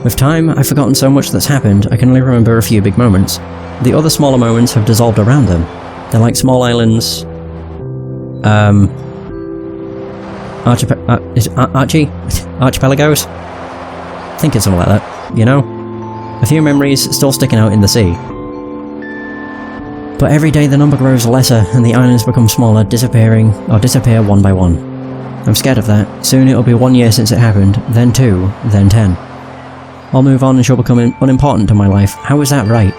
With time, I've forgotten so much that's happened, I can only remember a few big moments. The other smaller moments have dissolved around them. They're like small islands... Archipelagos? I think it's something like that, you know? A few memories still sticking out in the sea. But every day the number grows lesser and the islands become smaller, disappear one by one. I'm scared of that. Soon it'll be 1 year since it happened, then 2, then 10. I'll move on and she'll become unimportant to my life. How is that right?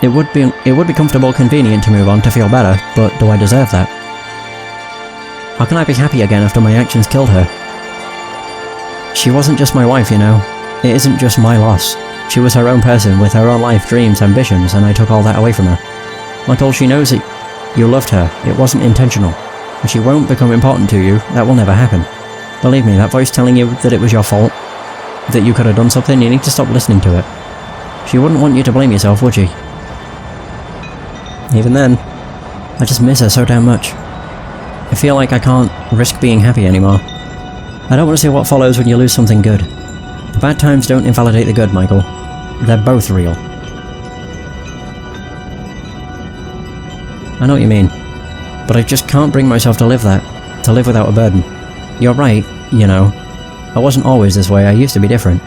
It would be comfortable, convenient to move on to feel better, but do I deserve that? How can I be happy again after my actions killed her? She wasn't just my wife, you know. It isn't just my loss. She was her own person, with her own life, dreams, ambitions, and I took all that away from her. Like all she knows that you loved her, it wasn't intentional. And she won't become important to you, that will never happen. Believe me, that voice telling you that it was your fault, that you could have done something, you need to stop listening to it. She wouldn't want you to blame yourself, would she? Even then, I just miss her so damn much. I feel like I can't risk being happy anymore. I don't want to see what follows when you lose something good. The bad times don't invalidate the good, Michael. They're both real. I know what you mean, but I just can't bring myself to live without a burden. You're right, you know. I wasn't always this way, I used to be different.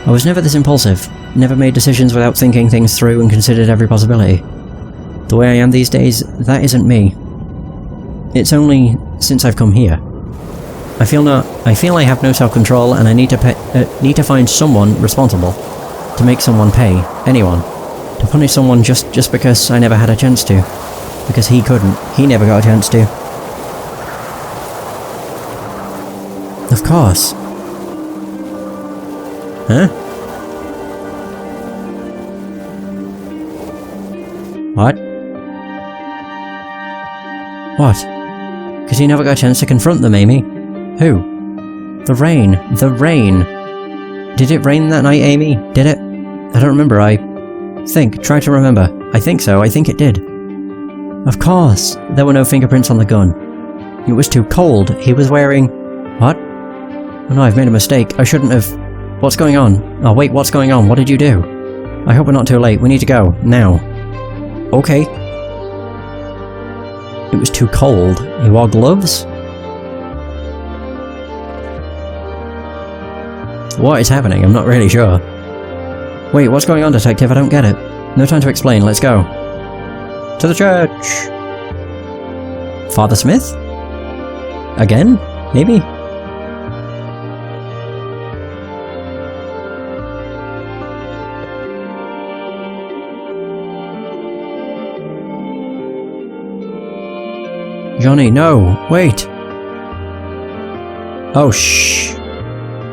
I was never this impulsive, never made decisions without thinking things through and considered every possibility. The way I am these days, that isn't me. It's only since I've come here. I feel I have no self-control and I need to find someone responsible. To make someone pay. Anyone. To punish someone just because I never had a chance to. Because he couldn't. He never got a chance to. Of course. Huh? What? What? Because he never got a chance to confront them, Amy. Who? The rain. The rain. Did it rain that night, Amy? Did it? I don't remember, try to remember. I think so, I think it did. Of course. There were no fingerprints on the gun. It was too cold. He was wearing... What? Oh no, I've made a mistake. I shouldn't have... What's going on? Oh wait, what's going on? What did you do? I hope we're not too late. We need to go. Now. Okay. It was too cold. He wore gloves? What is happening? I'm not really sure. Wait, what's going on, detective? I don't get it. No time to explain. Let's go. To the church! Father Smith? Again? Maybe? Johnny, no! Wait! Oh, shh!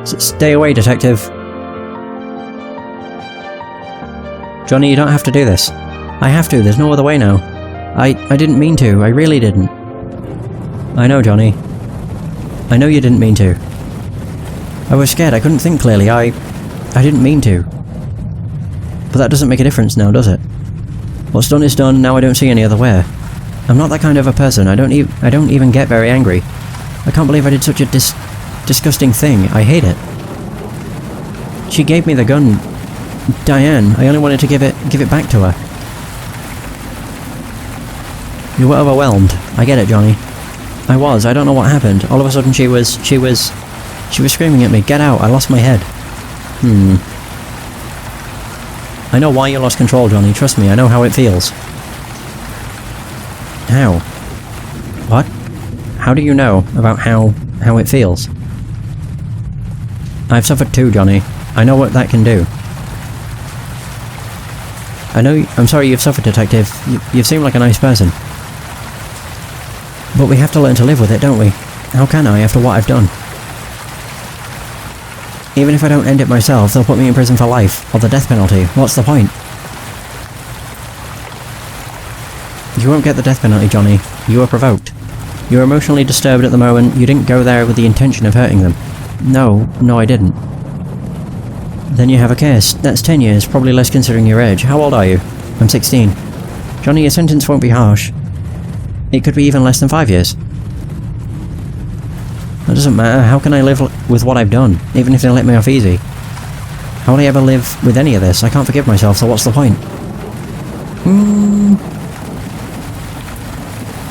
Stay away, detective. Johnny, you don't have to do this. I have to, there's no other way now. I didn't mean to, I really didn't. I know, Johnny. I know you didn't mean to. I was scared, I couldn't think clearly, I didn't mean to. But that doesn't make a difference now, does it? What's done is done, now I don't see any other way. I'm not that kind of a person, I don't even get very angry. I can't believe I did such a disgusting thing, I hate it. She gave me the gun. Diane, I only wanted to give it back to her. You were overwhelmed. I get it, Johnny. I don't know what happened. All of a sudden she was screaming at me, get out, I lost my head. I know why you lost control, Johnny, trust me, I know how it feels. How? What? How do you know about how it feels? I've suffered too, Johnny. I know what that can do. I'm sorry you've suffered, detective. You seem like a nice person. But we have to learn to live with it, don't we? How can I, after what I've done? Even if I don't end it myself, they'll put me in prison for life, or the death penalty. What's the point? You won't get the death penalty, Johnny. You were provoked. You were emotionally disturbed at the moment. You didn't go there with the intention of hurting them. No, I didn't. Then you have a case. That's 10 years, probably less considering your age. How old are you? I'm 16. Johnny, your sentence won't be harsh. It could be even less than 5 years. That doesn't matter. How can I live with what I've done, even if they let me off easy? How will I ever live with any of this? I can't forgive myself, so what's the point?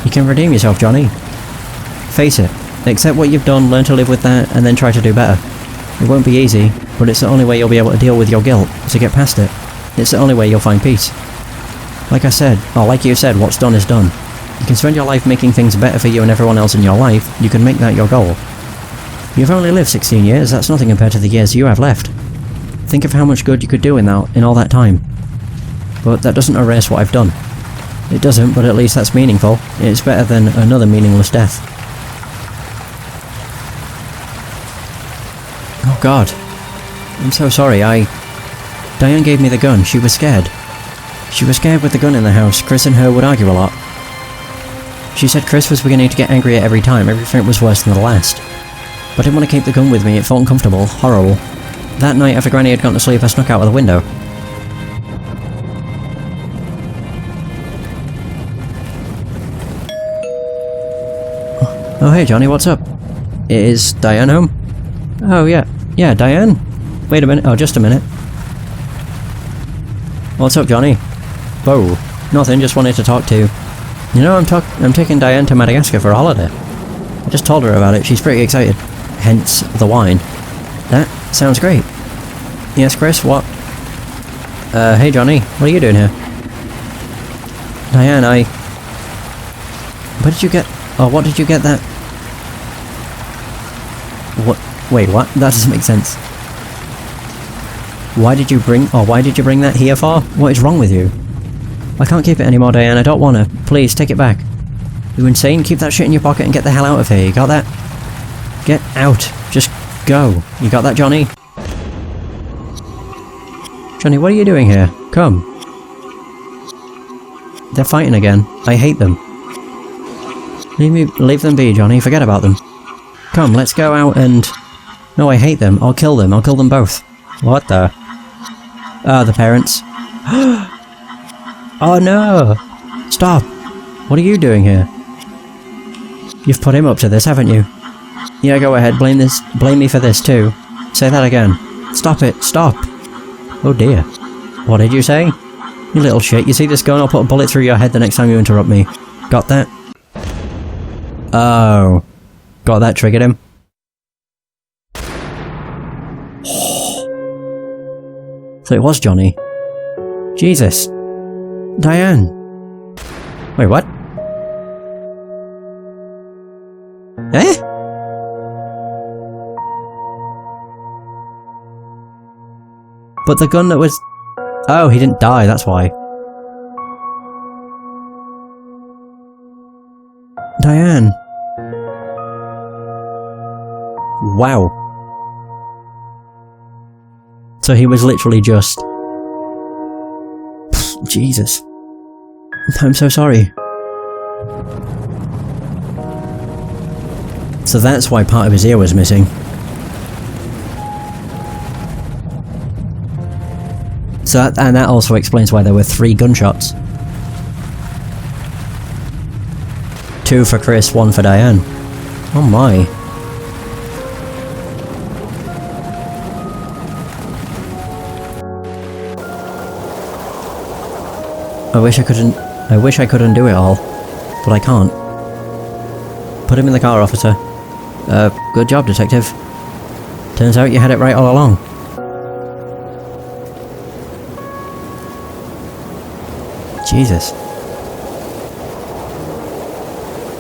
You can redeem yourself, Johnny. Face it. Accept what you've done, learn to live with that, and then try to do better. It won't be easy, but it's the only way you'll be able to deal with your guilt, to get past it. It's the only way you'll find peace. Like I said, or like you said, what's done is done. You can spend your life making things better for you and everyone else in your life. You can make that your goal. You've only lived 16 years, that's nothing compared to the years you have left. Think of how much good you could do in all that time. But that doesn't erase what I've done. It doesn't, but at least that's meaningful. It's better than another meaningless death. Oh God. I'm so sorry, Diane gave me the gun, she was scared. She was scared with the gun in the house. Chris and her would argue a lot. She said Chris was beginning to get angrier every time, everything was worse than the last. But I didn't want to keep the gun with me, it felt uncomfortable, horrible. That night after Granny had gone to sleep, I snuck out of the window. Oh hey Johnny, what's up? Is Diane home? Oh yeah, Diane? Wait a minute, oh just a minute. What's up Johnny? Whoa, nothing, just wanted to talk to you. You know, I'm taking Diane to Madagascar for a holiday. I just told her about it, she's pretty excited. Hence, the wine. That sounds great. Yes, Chris, what? Hey Johnny, what are you doing here? Diane, Where did you get... Oh, what did you get that... What? Wait, what? That doesn't make sense. Why did you bring that here for? What is wrong with you? I can't keep it anymore, Diane, I don't wanna. Please, take it back. You insane? Keep that shit in your pocket and get the hell out of here, you got that? Get out. Just go. You got that, Johnny? Johnny, what are you doing here? Come. They're fighting again. I hate them. Leave them be, Johnny. Forget about them. Come, let's go out and... No, I hate them. I'll kill them. I'll kill them both. What the... the parents. Oh no! Stop! What are you doing here? You've put him up to this, haven't you? Yeah, go ahead. Blame me for this too. Say that again. Stop it. Stop! Oh dear. What did you say? You little shit. You see this gun? I'll put a bullet through your head the next time you interrupt me. Got that? Oh. Got that? Triggered him? So it was Johnny. Jesus. Diane. Wait, what? Eh? But the gun that was... Oh, he didn't die, that's why. Diane. Wow. So he was literally just... Jesus. I'm so sorry. So that's why part of his ear was missing. So and that also explains why there were 3 gunshots. 2 for Chris, 1 for Diane. Oh my. I wish I could undo it all, but I can't. Put him in the car, officer. Good job, detective. Turns out you had it right all along. Jesus.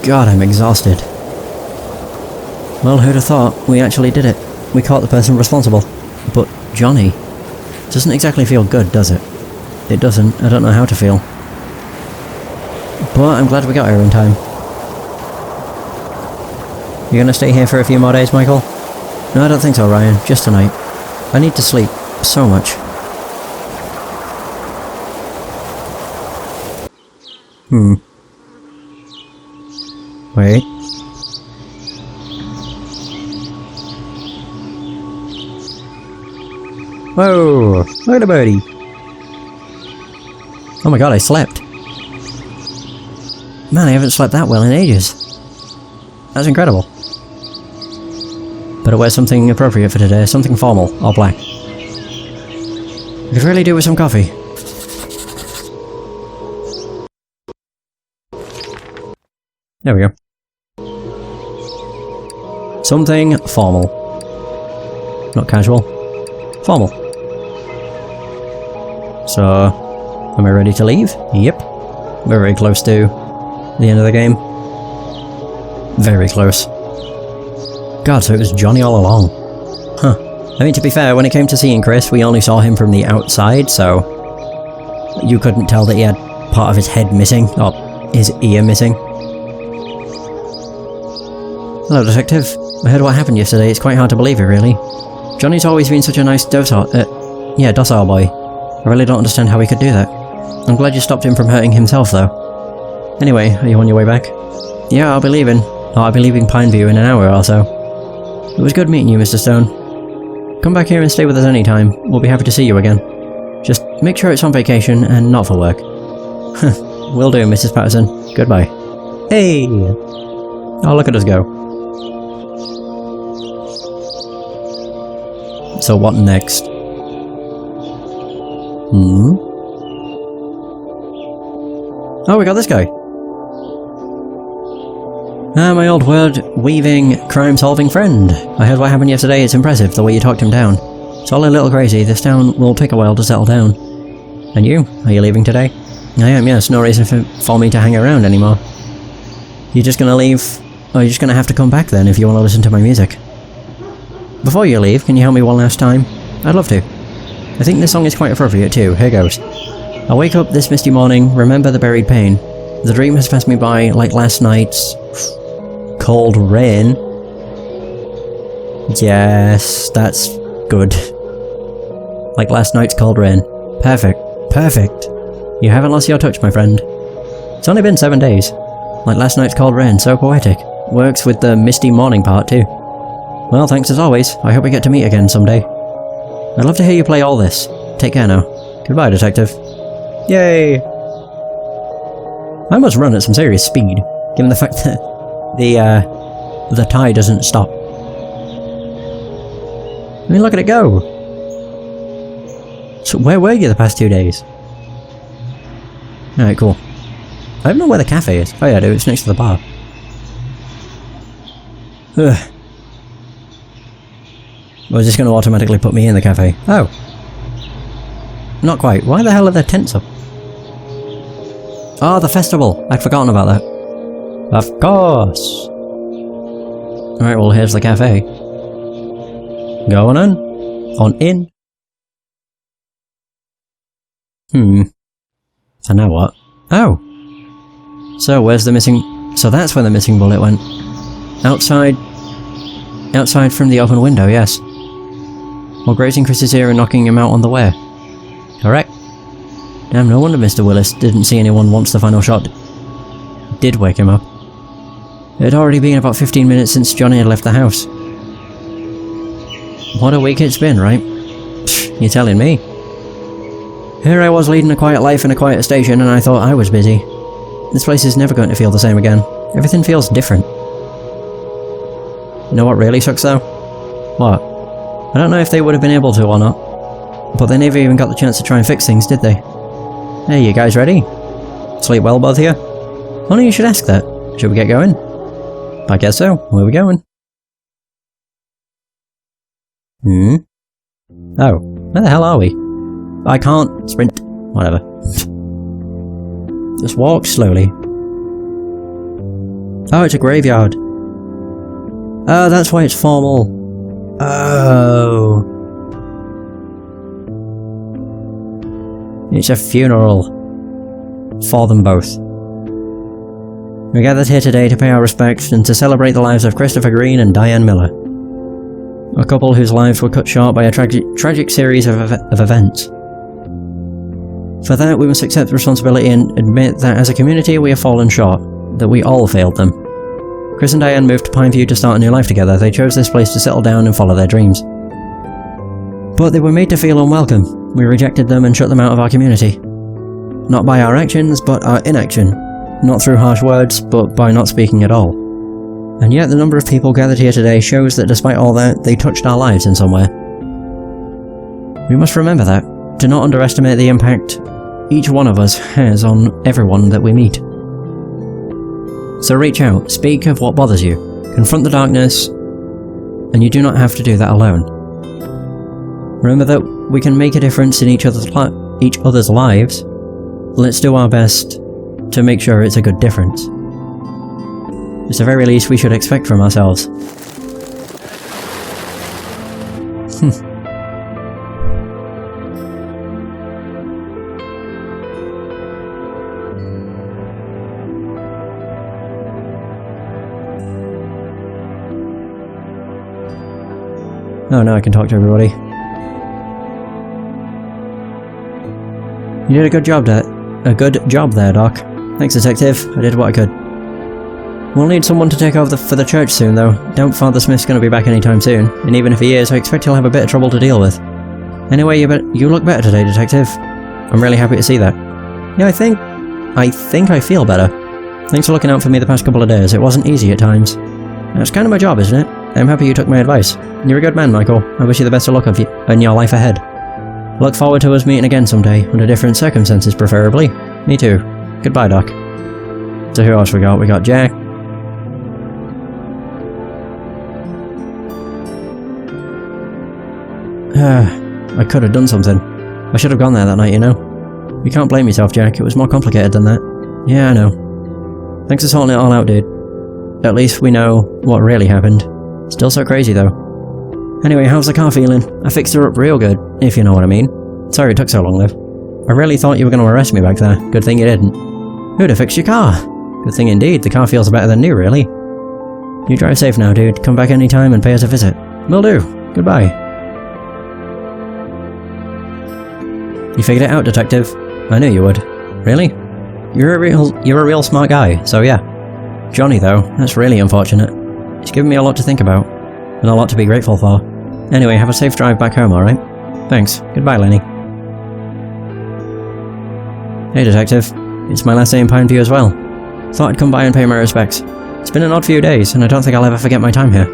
God, I'm exhausted. Well, who'd have thought? We actually did it. We caught the person responsible. But Johnny... doesn't exactly feel good, does it? It doesn't. I don't know how to feel. But I'm glad we got here in time. You gonna stay here for a few more days, Michael? No, I don't think so, Ryan. Just tonight. I need to sleep. So much. Wait. Whoa! Look at the birdie! Oh my god, I slept. Man, I haven't slept that well in ages. That's incredible. Better wear something appropriate for today, something formal, or black. I could really do with some coffee. There we go. Something formal. Not casual. Formal. So, am I ready to leave? Yep. We're very close to the end of the game. Very close. God, so it was Johnny all along. Huh. I mean, to be fair, when it came to seeing Chris, we only saw him from the outside, so you couldn't tell that he had part of his head missing, or his ear missing. Hello, Detective. I heard what happened yesterday. It's quite hard to believe it, really. Johnny's always been such a nice docile boy. I really don't understand how he could do that. I'm glad you stopped him from hurting himself, though. Anyway, are you on your way back? Yeah, I'll be leaving. I'll be leaving Pineview in an hour or so. It was good meeting you, Mr. Stone. Come back here and stay with us anytime. We'll be happy to see you again. Just make sure it's on vacation and not for work. Will do, Mrs. Patterson. Goodbye. Hey! Oh, look at us go. So what next? Oh, we got this guy. My old word-weaving, crime-solving friend. I heard what happened yesterday. It's impressive, the way you talked him down. It's all a little crazy. This town will take a while to settle down. And you? Are you leaving today? I am, yes. No reason for me to hang around anymore. You're just gonna leave? Oh, you're just gonna have to come back then if you want to listen to my music. Before you leave, can you help me one last time? I'd love to. I think this song is quite appropriate too. Here goes. I wake up this misty morning, remember the buried pain. The dream has passed me by like last night's cold rain. Yes, that's good. Like last night's cold rain. Perfect. Perfect. You haven't lost your touch, my friend. It's only been 7 days. Like last night's cold rain, so poetic. Works with the misty morning part too. Well, thanks as always. I hope we get to meet again someday. I'd love to hear you play all this. Take care now. Goodbye, Detective. Yay! I must run at some serious speed, given the fact that the tie doesn't stop. I mean, look at it go! So where were you the past 2 days? Alright, cool. I don't know where the cafe is. Oh yeah, I do. It's next to the bar. Ugh. Or is this going to automatically put me in the cafe? Oh. Not quite. Why the hell are there tents up? Oh, the festival! I'd forgotten about that. Of course! Alright, well here's the cafe. Going on. On in. So now what? Oh! So where's the missing... So that's where the missing bullet went. Outside... Outside from the open window, yes. While grazing Chris's ear and knocking him out on the way. Correct. Damn, no wonder Mr. Willis didn't see anyone once the final shot did wake him up. It had already been about 15 minutes since Johnny had left the house. What a week it's been, right? Psh, you're telling me. Here I was leading a quiet life in a quiet station and I thought I was busy. This place is never going to feel the same again. Everything feels different. You know what really sucks though? What? I don't know if they would have been able to or not. But they never even got the chance to try and fix things, did they? Hey, you guys ready? Sleep well, both of you? Only you should ask that. Should we get going? I guess so. Where are we going? Oh, where the hell are we? I can't sprint. Whatever. Just walk slowly. Oh, it's a graveyard. Oh, that's why it's formal. Oh. It's a funeral. For them both. We're gathered here today to pay our respects and to celebrate the lives of Christopher Green and Diane Miller. A couple whose lives were cut short by a tragic series of events. For that, we must accept responsibility and admit that as a community we have fallen short, that we all failed them. Chris and Diane moved to Pineview to start a new life together. They chose this place to settle down and follow their dreams. But they were made to feel unwelcome. We rejected them and shut them out of our community. Not by our actions, but our inaction. Not through harsh words, but by not speaking at all. And yet the number of people gathered here today shows that despite all that, they touched our lives in some way. We must remember that, do not underestimate the impact each one of us has on everyone that we meet. So reach out, speak of what bothers you, confront the darkness, and you do not have to do that alone. Remember that we can make a difference in each other's lives. Let's do our best to make sure it's a good difference. It's the very least we should expect from ourselves. Oh, now I can talk to everybody. You did a good job there. Doc. Thanks, Detective. I did what I could. We'll need someone to take over for the church soon, though. Doubt Father Smith's going to be back anytime soon, and even if he is, I expect he'll have a bit of trouble to deal with. Anyway, you look better today, Detective. I'm really happy to see that. Yeah, I think I feel better. Thanks for looking out for me the past couple of days. It wasn't easy at times. That's kind of my job, isn't it? I'm happy you took my advice. You're a good man, Michael. I wish you the best of luck in your life ahead. Look forward to us meeting again someday, under different circumstances preferably. Me too. Goodbye, Doc. So who else we got? We got Jack. I could have done something. I should have gone there that night, you know. You can't blame yourself, Jack. It was more complicated than that. Yeah, I know. Thanks for sorting it all out, dude. At least we know what really happened. Still so crazy, though. Anyway, how's the car feeling? I fixed her up real good, if you know what I mean. Sorry it took so long, Liv. I really thought you were going to arrest me back there. Good thing you didn't. Who'd have fixed your car? Good thing indeed. The car feels better than new, really. You drive safe now, dude. Come back anytime and pay us a visit. Will do. Goodbye. You figured it out, Detective. I knew you would. Really? You're a real smart guy, so yeah. Johnny, though, that's really unfortunate. He's given me a lot to think about, and a lot to be grateful for. Anyway, have a safe drive back home, alright? Thanks. Goodbye, Lenny. Hey, Detective. It's my last day in Pineview as well. Thought I'd come by and pay my respects. It's been an odd few days, and I don't think I'll ever forget my time here.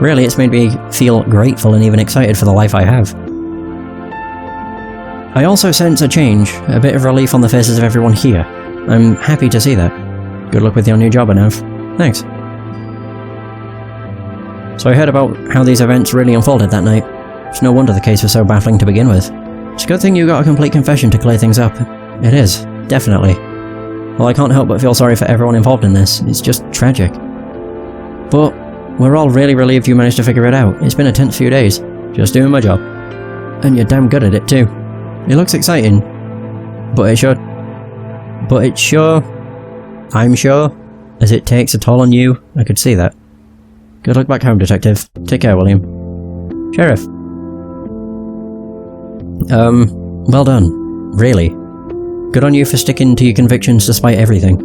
Really, it's made me feel grateful and even excited for the life I have. I also sense a change, a bit of relief on the faces of everyone here. I'm happy to see that. Good luck with your new job, Anav. Thanks. So I heard about how these events really unfolded that night. It's no wonder the case was so baffling to begin with. It's a good thing you got a complete confession to clear things up. It is, definitely. Well, I can't help but feel sorry for everyone involved in this. It's just tragic. But we're all really relieved you managed to figure it out. It's been a tense few days. Just doing my job. And you're damn good at it too. It looks exciting. But I'm sure, as it takes a toll on you, I could see that. Good luck back home, Detective. Take care, William. Sheriff. Well done. Really. Good on you for sticking to your convictions despite everything.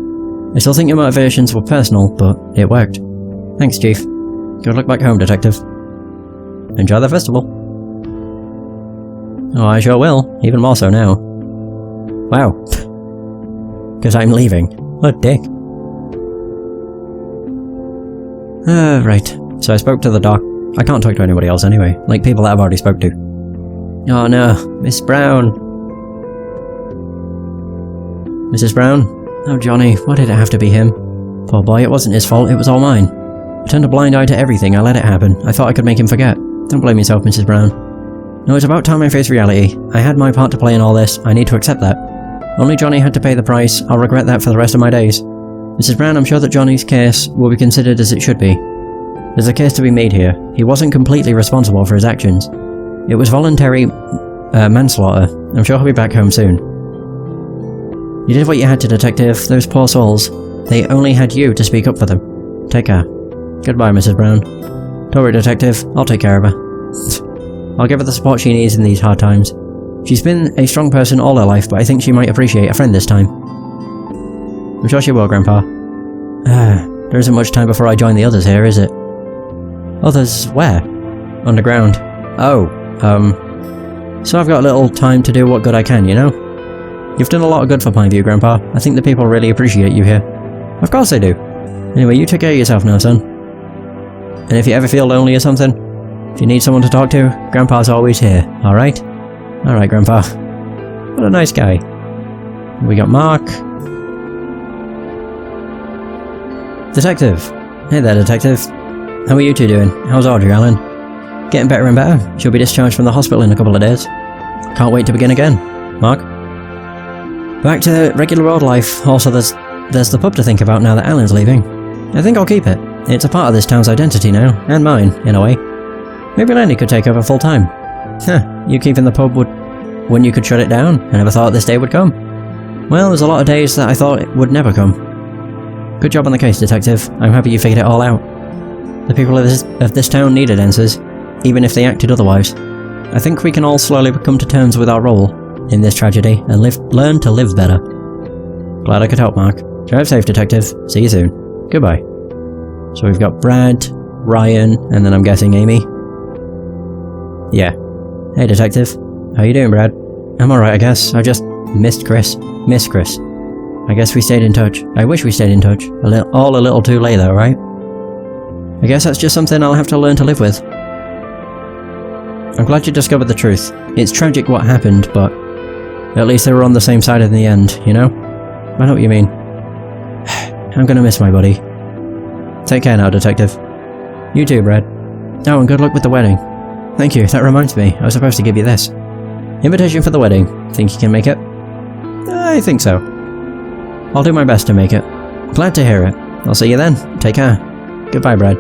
I still think your motivations were personal, but it worked. Thanks, Chief. Good luck back home, Detective. Enjoy the festival. Oh, I sure will. Even more so now. Wow. Because I'm leaving. What a dick. Right. So I spoke to the doc. I can't talk to anybody else anyway. Like people that I've already spoke to. Oh no. Miss Brown. Mrs. Brown? Oh, Johnny. Why did it have to be him? Poor boy, it wasn't his fault. It was all mine. I turned a blind eye to everything. I let it happen. I thought I could make him forget. Don't blame yourself, Mrs. Brown. No, it's about time I face reality. I had my part to play in all this. I need to accept that. Only Johnny had to pay the price. I'll regret that for the rest of my days. Mrs. Brown, I'm sure that Johnny's case will be considered as it should be. There's a case to be made here. He wasn't completely responsible for his actions. It was voluntary manslaughter. I'm sure he'll be back home soon. You did what you had to, Detective. Those poor souls. They only had you to speak up for them. Take care. Goodbye, Mrs. Brown. Don't worry, Detective. I'll take care of her. I'll give her the support she needs in these hard times. She's been a strong person all her life, but I think she might appreciate a friend this time. I'm sure she will, Grandpa. There isn't much time before I join the others here, is it? Others where? Underground. Oh, so I've got a little time to do what good I can, you know? You've done a lot of good for Pineview, Grandpa. I think the people really appreciate you here. Of course they do. Anyway, you take care of yourself now, son. And if you ever feel lonely or something, if you need someone to talk to, Grandpa's always here, alright? Alright, Grandpa. What a nice guy. We got Mark. Detective. Hey there, Detective. How are you two doing? How's Audrey, Alan? Getting better and better. She'll be discharged from the hospital in a couple of days. Can't wait to begin again. Mark? Back to regular road life. Also, there's the pub to think about now that Alan's leaving. I think I'll keep it. It's a part of this town's identity now, and mine, in a way. Maybe Lenny could take over full time. Huh, you keeping the pub when you could shut it down? I never thought this day would come. Well, there's a lot of days that I thought it would never come. Good job on the case, Detective. I'm happy you figured it all out. The people of this town needed answers, even if they acted otherwise. I think we can all slowly come to terms with our role in this tragedy and learn to live better. Glad I could help, Mark. Drive safe, Detective. See you soon. Goodbye. So we've got Brad, Ryan, and then I'm guessing Amy. Yeah. Hey, Detective. How you doing, Brad? I'm alright, I guess. I just missed Chris. Miss Chris. I guess we stayed in touch. I wish we stayed in touch. All a little too late though, right? I guess that's just something I'll have to learn to live with. I'm glad you discovered the truth. It's tragic what happened, but at least they were on the same side in the end, you know? I know what you mean. I'm gonna miss my buddy. Take care now, Detective. You too, Brad. Oh, and good luck with the wedding. Thank you, that reminds me, I was supposed to give you this. Invitation for the wedding. Think you can make it? I think so. I'll do my best to make it. Glad to hear it. I'll see you then. Take care. Goodbye, Brad.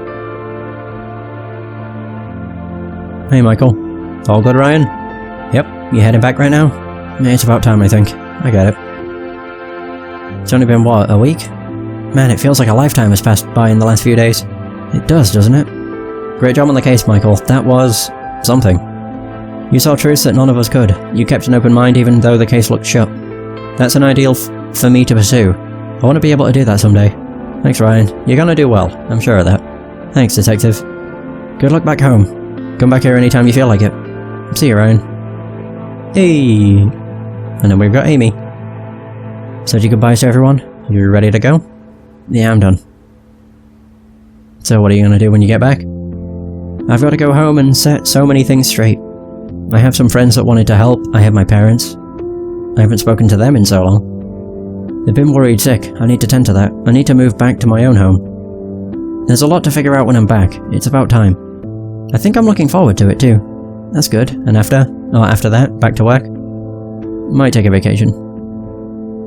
Hey, Michael. All good, Ryan? Yep, you heading back right now? Yeah, it's about time, I think. I get it. It's only been, what, a week? Man, it feels like a lifetime has passed by in the last few days. It does, doesn't it? Great job on the case, Michael. That was something. You saw truths that none of us could. You kept an open mind even though the case looked shut. That's an ideal for me to pursue. I want to be able to do that someday. Thanks, Ryan. You're gonna do well. I'm sure of that. Thanks, Detective. Good luck back home. Come back here anytime you feel like it. See you, Ryan. Hey! And then we've got Amy. Said your goodbyes to everyone. You ready to go? Yeah, I'm done. So what are you gonna do when you get back? I've got to go home and set so many things straight. I have some friends that wanted to help. I have my parents. I haven't spoken to them in so long. They've been worried sick. I need to tend to that. I need to move back to my own home. There's a lot to figure out when I'm back. It's about time. I think I'm looking forward to it too. That's good. And after that, back to work? Might take a vacation.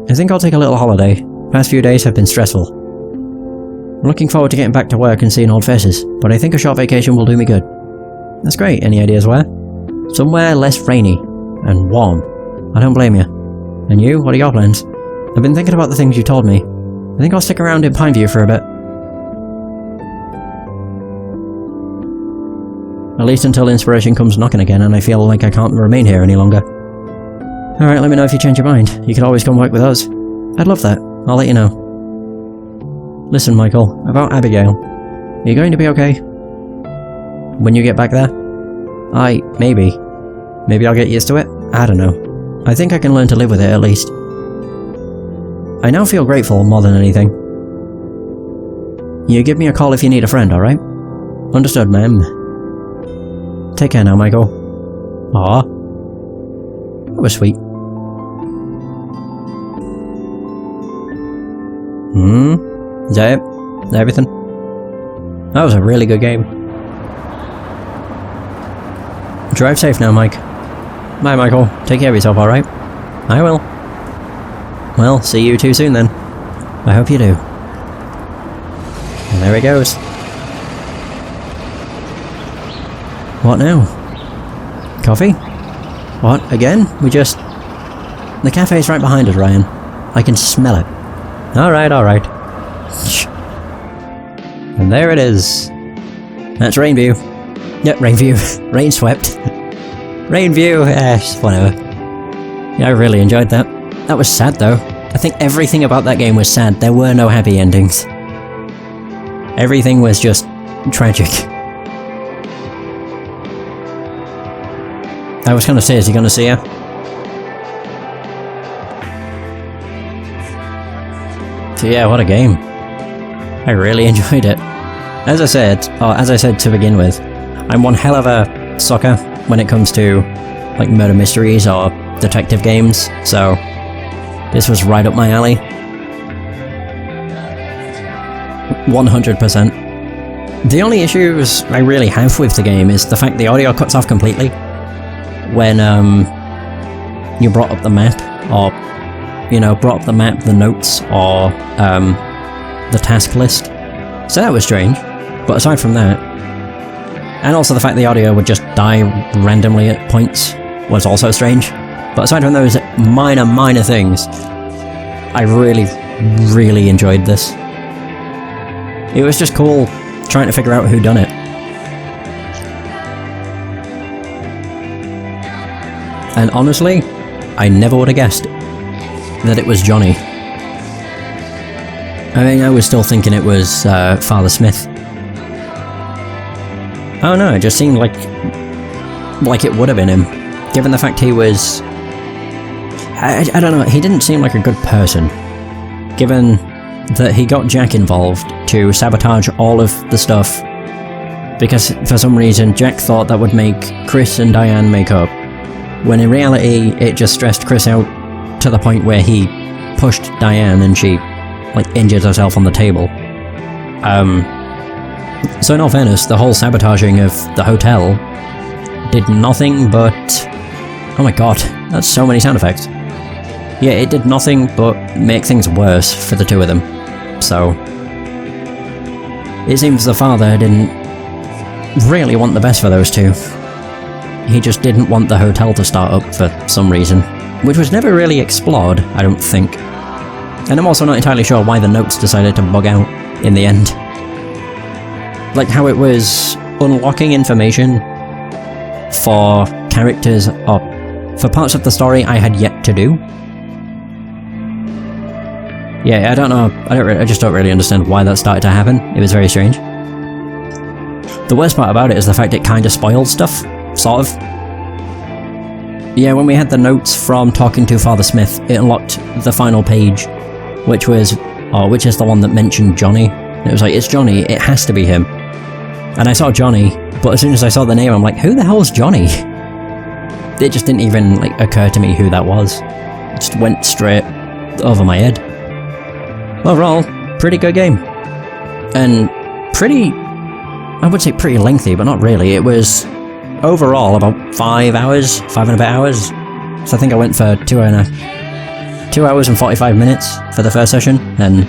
I think I'll take a little holiday. Past few days have been stressful. I'm looking forward to getting back to work and seeing old faces, but I think a short vacation will do me good. That's great. Any ideas where? Somewhere less rainy and warm. I don't blame you. And you? What are your plans? I've been thinking about the things you told me. I think I'll stick around in Pineview for a bit. At least until inspiration comes knocking again and I feel like I can't remain here any longer. Alright, let me know if you change your mind. You can always come work with us. I'd love that. I'll let you know. Listen, Michael, about Abigail. Are you going to be okay? When you get back there? Maybe. Maybe I'll get used to it? I don't know. I think I can learn to live with it at least. I now feel grateful more than anything. You give me a call if you need a friend, alright? Understood, ma'am. Take care now, Michael. Aw. That was sweet. Is that it? Is that everything? That was a really good game. Drive safe now, Mike. Bye, Michael. Take care of yourself, alright? I will. Well, see you too soon then. I hope you do. And there it goes. What now? Coffee? What, again? The cafe's right behind us, Ryan. I can smell it. Alright, alright. And there it is. That's Rainview. Yep, Rainview. Rainswept. Rainview, whatever. Yeah, I really enjoyed that. That was sad though. I think everything about that game was sad. There were no happy endings. Everything was just tragic. I was gonna say, is he gonna see her? So yeah, what a game. I really enjoyed it. As I said to begin with, I'm one hell of a sucker when it comes to like murder mysteries or detective games, so this was right up my alley. 100%. The only issues I really have with the game is the fact the audio cuts off completely when you brought up the map, or brought up the map, the notes, or the task list. So that was strange, but aside from that, and also the fact the audio would just die randomly at points was also strange. But aside from those minor things, I really enjoyed this. It was just cool trying to figure out who done it. And honestly, I never would have guessed that it was Johnny. I mean, I was still thinking it was Father Smith. Oh no, it just seemed like it would have been him, given the fact he was... I don't know, he didn't seem like a good person, given that he got Jack involved to sabotage all of the stuff, because for some reason Jack thought that would make Chris and Diane make up, when in reality it just stressed Chris out to the point where he pushed Diane and she injured herself on the table. So in all fairness, the whole sabotaging of the hotel did nothing but... Oh my god, that's so many sound effects. Yeah, it did nothing but make things worse for the two of them. So... it seems the father didn't really want the best for those two. He just didn't want the hotel to start up for some reason, which was never really explored, I don't think. And I'm also not entirely sure why the notes decided to bug out in the end. Like how it was unlocking information for characters, or for parts of the story I had yet to do. Yeah, I don't know, I just don't really understand why that started to happen. It was very strange. The worst part about it is the fact it kind of spoiled stuff, sort of. Yeah, when we had the notes from talking to Father Smith, it unlocked the final page, which is the one that mentioned Johnny. It was like, it's Johnny, it has to be him. And I saw Johnny, but as soon as I saw the name, I'm like, who the hell is Johnny? It just didn't even occur to me who that was. It just went straight over my head. Overall, pretty good game. And I would say pretty lengthy, but not really. It was overall about 5 hours, 5 and a bit hours. So I think I went for 2 hours and 45 minutes for the first session, and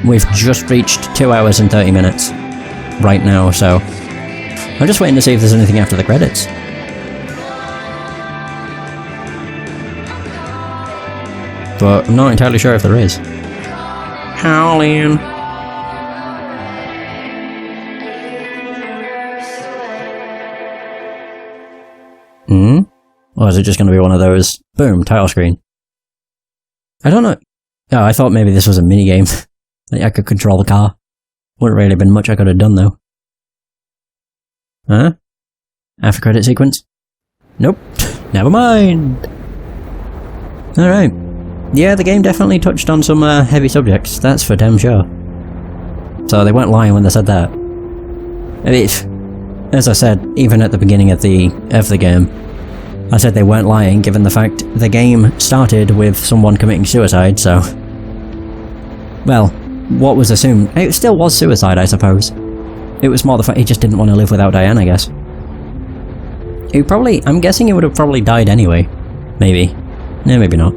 we've just reached 2 hours and 30 minutes right now, so I'm just waiting to see if there's anything after the credits. But I'm not entirely sure if there is. Howlin'. Or is it just going to be one of those, boom, title screen? I don't know. Oh, I thought maybe this was a minigame. I could control the car. Wouldn't really have been much I could have done, though. Huh? After credit sequence? Nope. Never mind. Alright. Yeah, the game definitely touched on some heavy subjects, that's for damn sure. So they weren't lying when they said that. I mean, as I said, even at the beginning of the game, I said they weren't lying given the fact the game started with someone committing suicide, so... Well, what was assumed? It still was suicide, I suppose. It was more the fact he just didn't want to live without Diane, I guess. I'm guessing he would have probably died anyway. Maybe. No, maybe not.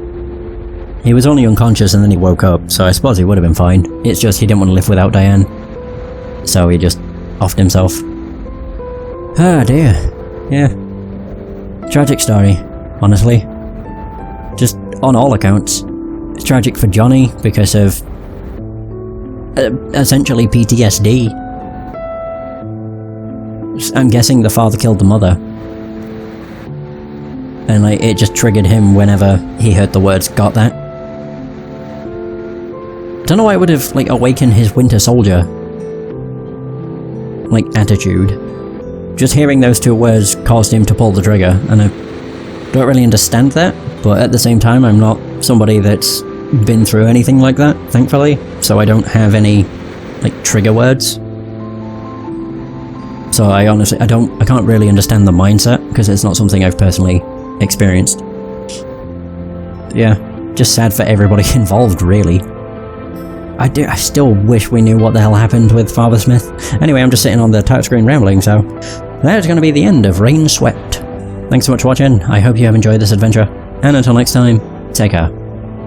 He was only unconscious and then he woke up, so I suppose he would have been fine. It's just he didn't want to live without Diane. So he just offed himself. Ah, dear. Yeah. Tragic story, honestly. Just on all accounts. It's tragic for Johnny because of... essentially PTSD. I'm guessing the father killed the mother. And it just triggered him whenever he heard the words "got that." Don't know why it would have awakened his Winter Soldier attitude. Just hearing those two words caused him to pull the trigger, and I don't really understand that, but at the same time I'm not somebody that's been through anything like that, thankfully, so I don't have any trigger words. So I honestly, I can't really understand the mindset, because it's not something I've personally experienced. Yeah, just sad for everybody involved, really. I still wish we knew what the hell happened with Father Smith. Anyway, I'm just sitting on the touchscreen rambling, so that's going to be the end of Rainswept. Thanks so much for watching, I hope you have enjoyed this adventure, and until next time, take care.